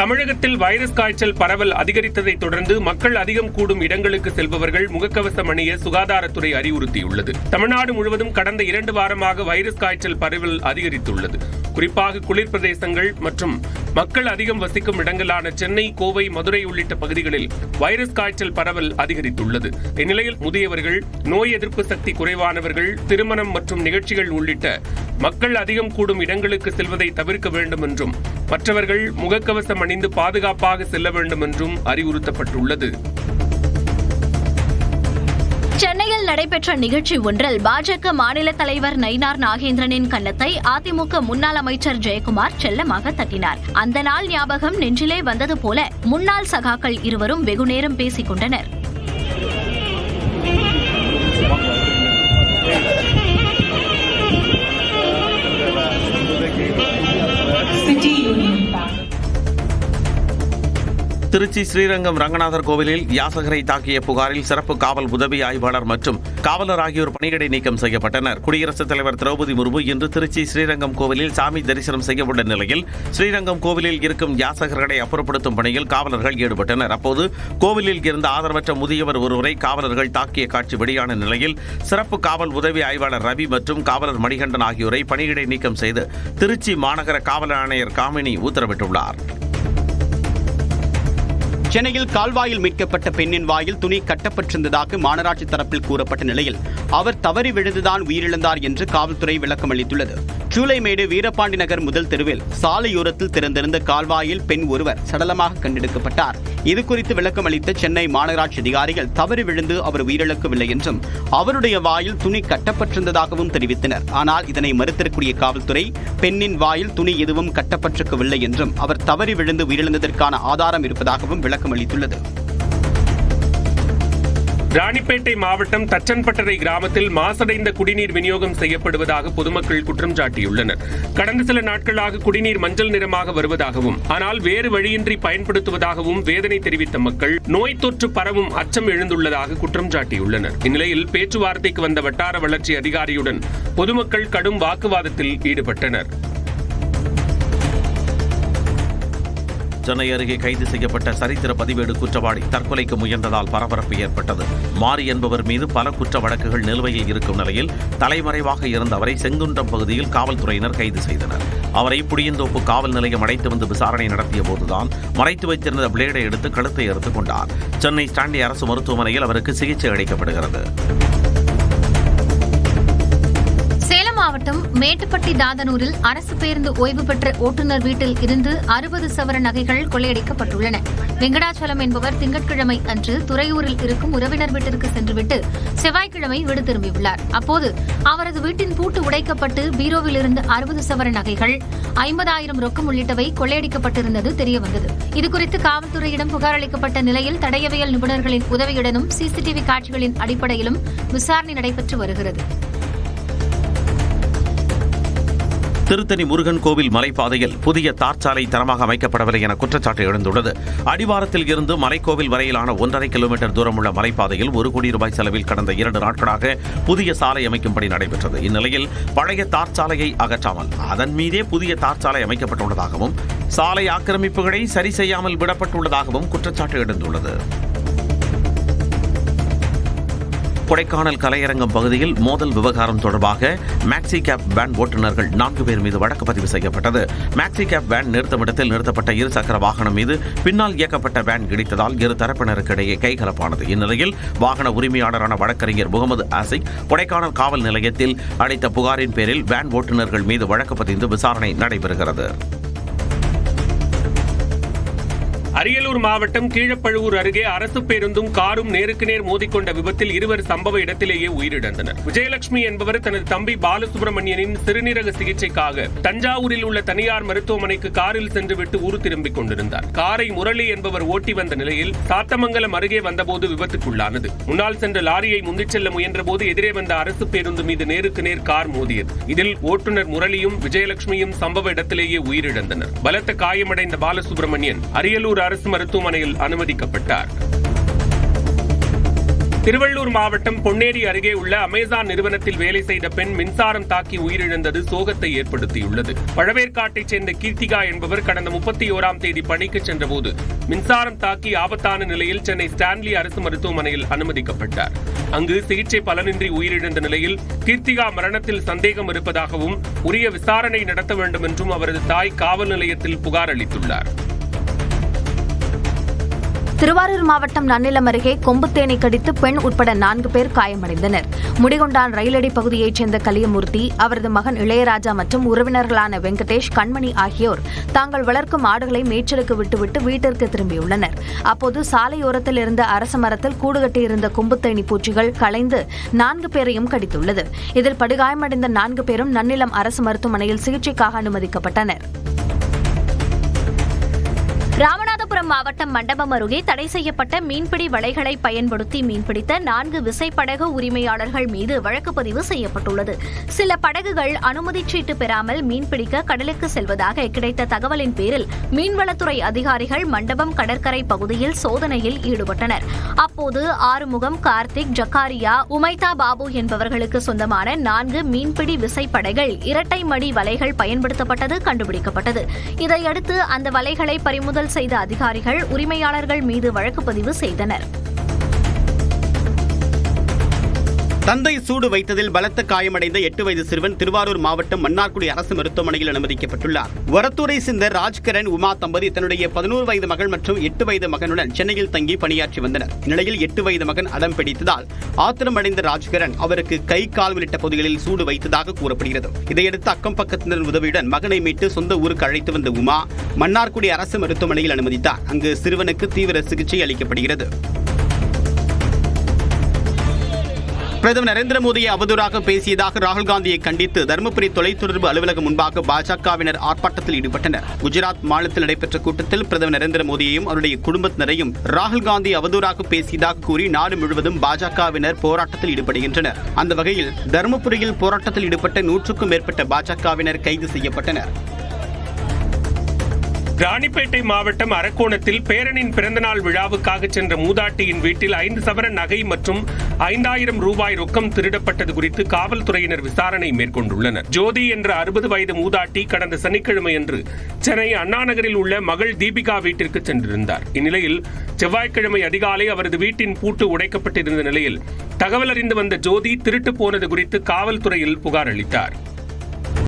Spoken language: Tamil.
தமிழகத்தில் வைரஸ் காய்ச்சல் பரவல் அதிகரித்ததை தொடர்ந்து மக்கள் அதிகம் கூடும் இடங்களுக்கு செல்பவர்கள் முகக்கவசம் அணிய சுகாதாரத்துறை அறிவுறுத்தியுள்ளது. தமிழ்நாடு முழுவதும் கடந்த 2 வாரமாக வைரஸ் காய்ச்சல் பரவல் அதிகரித்துள்ளது. குறிப்பாக குளிர் பிரதேசங்கள் மற்றும் மக்கள் அதிகம் வசிக்கும் இடங்களான சென்னை, கோவை, மதுரை உள்ளிட்ட பகுதிகளில் வைரஸ் காய்ச்சல் பரவல் அதிகரித்துள்ளது. இந்நிலையில் முதியவர்கள், நோய் எதிர்ப்பு சக்தி குறைவானவர்கள், திருமணம் மற்றும் நிகழ்ச்சிகள் உள்ளிட்ட மக்கள் அதிகம் கூடும் இடங்களுக்கு செல்வதை தவிர்க்க வேண்டும் என்றும் மற்றவர்கள் முகக்கவசம் அணிந்து பாதுகாப்பாக செல்ல வேண்டும் என்றும் அறிவுறுத்தப்பட்டுள்ளது. சென்னையில் நடைபெற்ற நிகழ்ச்சி ஒன்றில் பாஜக மாநில தலைவர் நயினார் நாகேந்திரனின் கன்னத்தை அதிமுக முன்னாள் அமைச்சர் ஜெயக்குமார் செல்லமாக தட்டினார். அந்த நாள் ஞாபகம் நெஞ்சிலே வந்தது போல முன்னாள் சகாக்கள் இருவரும் வெகுநேரம் பேசிக் கொண்டனர். திருச்சி ஸ்ரீரங்கம் ரங்கநாதர் கோவிலில் யாசகரை தாக்கிய புகாரில் சிறப்பு காவல் உதவி ஆய்வாளர் மற்றும் காவலர் ஆகியோர் பணியிடை நீக்கம் செய்யப்பட்டனர். குடியரசுத் தலைவர் திரௌபதி முர்மு இன்று திருச்சி ஸ்ரீரங்கம் கோவிலில் சாமி தரிசனம் செய்யவுள்ள நிலையில் ஸ்ரீரங்கம் கோவிலில் இருக்கும் யாசகர்களை அப்புறப்படுத்தும் பணியில் காவலர்கள் ஈடுபட்டனர். அப்போது கோவிலில் இருந்த ஆதரவற்ற முதியவர் ஒருவரை காவலர்கள் தாக்கிய காட்சி வெளியான நிலையில் சிறப்பு காவல் உதவி ஆய்வாளர் ரவி மற்றும் காவலர் மணிகண்டன் ஆகியோரை பணியிடை நீக்கம் செய்து திருச்சி மாநகர காவல் ஆணையர் காமினி உத்தரவிட்டுள்ளார். சென்னையில் கால்வாயில் மீட்கப்பட்ட பெண்ணின் வாயில் துணி கட்டப்பட்டிருந்ததாக மாநகராட்சி தரப்பில் கூறப்பட்ட நிலையில் அவர் தவறி விழுந்துதான் உயிரிழந்தார் என்று காவல்துறை விளக்கம் அளித்துள்ளது. சூளைமேடு வீரபாண்டி நகர் முதல் தெருவில் சாலையோரத்தில் திறந்திருந்த கால்வாயில் பெண் ஒருவர் சடலமாக கண்டெடுக்கப்பட்டார். இதுகுறித்து விளக்கம் அளித்த சென்னை மாநகராட்சி அதிகாரிகள் தவறி விழுந்து அவர் உயிரிழக்கவில்லை என்றும் அவருடைய வாயில் துணி கட்டப்பட்டிருந்ததாகவும் தெரிவித்தனர். ஆனால் இதனை மறுத்திருக்கூடிய காவல்துறை பெண்ணின் வாயில் துணி எதுவும் கட்டப்பட்டிருக்கவில்லை என்றும் அவர் தவறி விழுந்து உயிரிழந்ததற்கான ஆதாரம் இருப்பதாகவும் விளக்கம் அளித்துள்ளது. ராணிப்பேட்டை மாவட்டம் தச்சன்பட்டறை கிராமத்தில் மாசடைந்த குடிநீர் விநியோகம் செய்யப்படுவதாக பொதுமக்கள் குற்றம் சாட்டியுள்ளனர். கடந்த சில நாட்களாக குடிநீர் மஞ்சள் நிறமாக வருவதாகவும் ஆனால் வேறு வழியின்றி பயன்படுத்துவதாகவும் வேதனை தெரிவித்த மக்கள் நோய் தொற்று பரவும் அச்சம் எழுந்துள்ளதாக குற்றம் சாட்டியுள்ளனர். இந்நிலையில் பேச்சுவார்த்தைக்கு வந்த வட்டார வளர்ச்சி அதிகாரியுடன் பொதுமக்கள் கடும் வாக்குவாதத்தில் ஈடுபட்டனர். சென்னை அருகே கைது செய்யப்பட்ட சரித்திர பதிவேடு குற்றவாளி தற்கொலைக்கு முயன்றதால் பரபரப்பு ஏற்பட்டது. மாரி என்பவர் மீது பல குற்ற வழக்குகள் நிலுவையில் இருக்கும் நிலையில் தலைமறைவாக இருந்த அவரை செங்குன்றம் பகுதியில் காவல்துறையினர் கைது செய்தனர். அவரை புடியந்தோப்பு காவல் நிலையம் அழைத்து வந்து விசாரணை நடத்திய போதுதான் மறைத்து வைத்திருந்த பிளேடை எடுத்து கழுத்தை அறுத்துக் கொண்டார். சென்னை ஸ்டான்லி அரசு மருத்துவமனையில் அவருக்கு சிகிச்சை அளிக்கப்படுகிறது. மாவட்டம் மேட்டுப்பட்டி தாதனூரில் அரசு பேருந்து ஓய்வு பெற்ற ஓட்டுநர் வீட்டில் இருந்து 60 சவர நகைகள் கொள்ளையடிக்கப்பட்டுள்ளன. வெங்கடாச்சலம் என்பவர் திங்கட்கிழமை அன்று துறையூரில் இருக்கும் உறவினர் வீட்டிற்கு சென்றுவிட்டு செவ்வாய்க்கிழமை வீடு திரும்பியுள்ளார். அப்போது அவரது வீட்டின் பூட்டு உடைக்கப்பட்டு பீரோவில் இருந்து 60 சவர நகைகள், 50,000 ரொக்கம் உள்ளிட்டவை கொள்ளையடிக்கப்பட்டிருந்தது தெரியவந்தது. இதுகுறித்து காவல்துறையிடம் புகார் அளிக்கப்பட்ட நிலையில் தடயவியல் நிபுணர்களின் உதவியுடனும் சிசிடிவி காட்சிகளின் அடிப்படையிலும் விசாரணை நடைபெற்று வருகிறது. திருத்தணி முருகன் கோவில் மலைப்பாதையில் புதிய தார்ச்சாலை தரமாக அமைக்கப்படவில்லை என குற்றச்சாட்டு எழுந்துள்ளது. அடிவாரத்தில் இருந்து மலைக்கோவில் வரையிலான 1.5 கிலோமீட்டர் தூரம் உள்ள மலைப்பாதையில் 1 கோடி ரூபாய் செலவில் கடந்த 2 நாட்களாக புதிய சாலை அமைக்கும்படி நடைபெற்றது. இந்நிலையில் பழைய தார்ச்சாலையை அகற்றாமல் அதன் மீதே புதிய தார்ச்சாலை அமைக்கப்பட்டுள்ளதாகவும் சாலை ஆக்கிரமிப்புகளை சரி செய்யாமல் விடப்பட்டுள்ளதாகவும் குற்றச்சாட்டு எழுந்துள்ளது. கொடைக்கானல் கலையரங்கம் பகுதியில் மோதல் விவகாரம் தொடர்பாக மேக்ஸி கேப் வேன் ஓட்டுநர்கள் 4 பேர் மீது வழக்கு பதிவு செய்யப்பட்டது. மேக்ஸி கேப் வேன் நிறுத்தமிடத்தில் நிறுத்தப்பட்ட 2 சக்கர வாகனம் மீது பின்னால் இயக்கப்பட்ட வேன் இடித்ததால் இரு தரப்பினருக்கு இடையே கைகலப்பானது. இந்நிலையில் வாகன உரிமையாளரான வழக்கறிஞர் முகமது ஆசிக் கொடைக்கானல் காவல் நிலையத்தில் அளித்த புகாரின் பேரில் வேன் ஓட்டுநர்கள் மீது வழக்கு பதிந்து விசாரணை நடைபெறுகிறது. அரியலூர் மாவட்டம் கீழப்பழுவூர் அருகே அரசு பேருந்தும் காரும் நேருக்கு நேர் மோதிக்கொண்ட விபத்தில் 2 சம்பவ இடத்திலேயே உயிரிழந்தனர். விஜயலட்சுமி என்பவர் தனது தம்பி பாலசுப்ரமணியனின் சிறுநீரக சிகிச்சைக்காக தஞ்சாவூரில் உள்ள தனியார் மருத்துவமனைக்கு காரில் சென்றுவிட்டு ஊர் திரும்பிக் கொண்டிருந்தார். காரை முரளி என்பவர் ஓட்டி வந்த நிலையில் சாத்தமங்கலம் அருகே வந்தபோது விபத்துக்குள்ளானது. முன்னால் சென்ற லாரியை முந்திச் செல்ல முயன்றபோது எதிரே வந்த அரசு பேருந்து மீது நேருக்கு நேர் கார் மோதியது. இதில் ஓட்டுநர் முரளியும் விஜயலட்சுமியும் சம்பவ இடத்திலேயே உயிரிழந்தனர். பலத்த காயமடைந்த பாலசுப்ரமணியன் அரியலூர் அரசு மருத்துவமனையில் அனுமதிக்கப்பட்டார். திருவள்ளூர் மாவட்டம் பொன்னேரி அருகே உள்ள அமேசான் நிறுவனத்தில் வேலை செய்த பெண் மின்சாரம் தாக்கி உயிரிழந்தது சோகத்தை ஏற்படுத்தியுள்ளது. பழவேற்காட்டைச் சேர்ந்த கீர்த்திகா என்பவர் கடந்த 31ஆம் தேதி பணிக்கு சென்றபோது மின்சாரம் தாக்கி ஆபத்தான நிலையில் சென்னை ஸ்டான்லி அரசு மருத்துவமனையில் அனுமதிக்கப்பட்டார். அங்கு சிகிச்சை பலனின்றி உயிரிழந்த நிலையில் கீர்த்திகா மரணத்தில் சந்தேகம் இருப்பதாகவும் உரிய விசாரணை நடத்த வேண்டும் என்றும் அவரது தாய் காவல் நிலையத்தில் புகார் அளித்துள்ளார். திருவாரூர் மாவட்டம் நன்னிலம் அருகே கொம்புத்தேனை கடித்து பெண் உட்பட 4 பேர் காயமடைந்தனர். முடிகொண்டான் ரயிலடி பகுதியைச் சேர்ந்த கலியமூர்த்தி, அவரது மகன் இளையராஜா மற்றும் உறவினர்களான வெங்கடேஷ், கண்மணி ஆகியோர் தாங்கள் வளர்க்கும் ஆடுகளை மேய்ச்சலுக்கு விட்டுவிட்டு வீட்டிற்கு திரும்பியுள்ளனர். அப்போது சாலையோரத்தில் இருந்த அரச மரத்தில் கூடு கட்டியிருந்த கொம்புத்தேனி பூச்சிகள் களைந்து 4 பேரையும் கடித்துள்ளது. இதில் படுகாயமடைந்த 4 பேரும் நன்னிலம் அரசு மருத்துவமனையில் சிகிச்சைக்காக அனுமதிக்கப்பட்டனர். ராமநாதபுரம் மாவட்டம் மண்டபம் அருகே தடை செய்யப்பட்ட மீன்பிடி வலைகளை பயன்படுத்தி மீன்பிடித்த 4 விசைப்படகு உரிமையாளர்கள் மீது வழக்கு பதிவு செய்யப்பட்டுள்ளது. சில படகுகள் அனுமதிச் சீட்டு பெறாமல் மீன்பிடிக்க கடலுக்கு செல்வதாக கிடைத்த தகவலின் பேரில் மீன்வளத்துறை அதிகாரிகள் மண்டபம் கடற்கரை பகுதியில் சோதனையில் ஈடுபட்டனர். அப்போது ஆறுமுகம், கார்த்திக், ஜக்காரியா, உமைதா பாபு என்பவர்களுக்கு சொந்தமான 4 மீன்பிடி விசைப்படகுகள் இரட்டை மடி வலைகள் பயன்படுத்தப்பட்டது கண்டுபிடிக்கப்பட்டது. இதையடுத்து அந்த வலைகளை பறிமுதல் செய்த அதிகாரிகள் உரிமையாளர்கள் மீது வழக்கு பதிவு செய்தனர். தந்தை சூடு வைத்ததில் பலத்த காயமடைந்த 8 வயது சிறுவன் திருவாரூர் மாவட்டம் மன்னார்குடி அரசு மருத்துவமனையில் அனுமதிக்கப்பட்டுள்ளார். வரத்தூரை சேர்ந்த ராஜ்கரன் உமா தம்பதி தன்னுடைய 11 வயது மகள் மற்றும் 8 வயது மகனுடன் சென்னையில் தங்கி பணியாற்றி வந்தனர். இந்நிலையில் 8 வயது மகன் அடம் பிடித்ததால் ஆத்திரமடைந்த ராஜ்கரன் அவருக்கு கை, கால் உள்ளிட்ட பகுதிகளில் சூடு வைத்ததாக கூறப்படுகிறது. இதையடுத்து அக்கம் பக்கத்தினர் உதவியுடன் மகனை மீட்டு சொந்த ஊருக்கு அழைத்து வந்த உமா மன்னார்குடி அரசு மருத்துவமனையில் அனுமதித்தார். அங்கு சிறுவனுக்கு தீவிர சிகிச்சை அளிக்கப்படுகிறது. பிரதமர் நரேந்திர மோடியை அவதூறாக பேசியதாக ராகுல் காந்தியை கண்டித்து தருமபுரி தொலைத்தொடர்பு அலுவலகம் முன்பாக பாஜகவினர் ஆர்ப்பாட்டத்தில் ஈடுபட்டனர். குஜராத் மாநிலத்தில் நடைபெற்ற கூட்டத்தில் பிரதமர் நரேந்திர மோடியையும் அவருடைய குடும்பத்தினரையும் ராகுல் காந்தி அவதூறாக பேசியதாக கூறி நாடு முழுவதும் பாஜகவினர் போராட்டத்தில் ஈடுபடுகின்றனர். அந்த வகையில் தருமபுரியில் போராட்டத்தில் ஈடுபட்ட 100க்கும் மேற்பட்ட பாஜகவினர் கைது செய்யப்பட்டனர். ராணிப்பேட்டை மாவட்டம் அரக்கோணத்தில் பேரனின் பிறந்தநாள் விழாவுக்காக சென்ற மூதாட்டியின் வீட்டில் 5 சவரன் நகை மற்றும் 5000 ரூபாய் ரொக்கம் திருடப்பட்டது குறித்து காவல்துறையினர் விசாரணை மேற்கொண்டுள்ளனர். ஜோதி என்ற 60 வயது மூதாட்டி கடந்த சனிக்கிழமையன்று சென்னை அண்ணா நகரில் உள்ள மகள் தீபிகா வீட்டிற்கு சென்றிருந்தார். இந்நிலையில் செவ்வாய்க்கிழமை அதிகாலை அவரது வீட்டின் பூட்டு உடைக்கப்பட்டிருந்த நிலையில் தகவல் அறிந்து வந்த ஜோதி திருட்டு போனது குறித்து காவல்துறையில் புகார் அளித்தார்.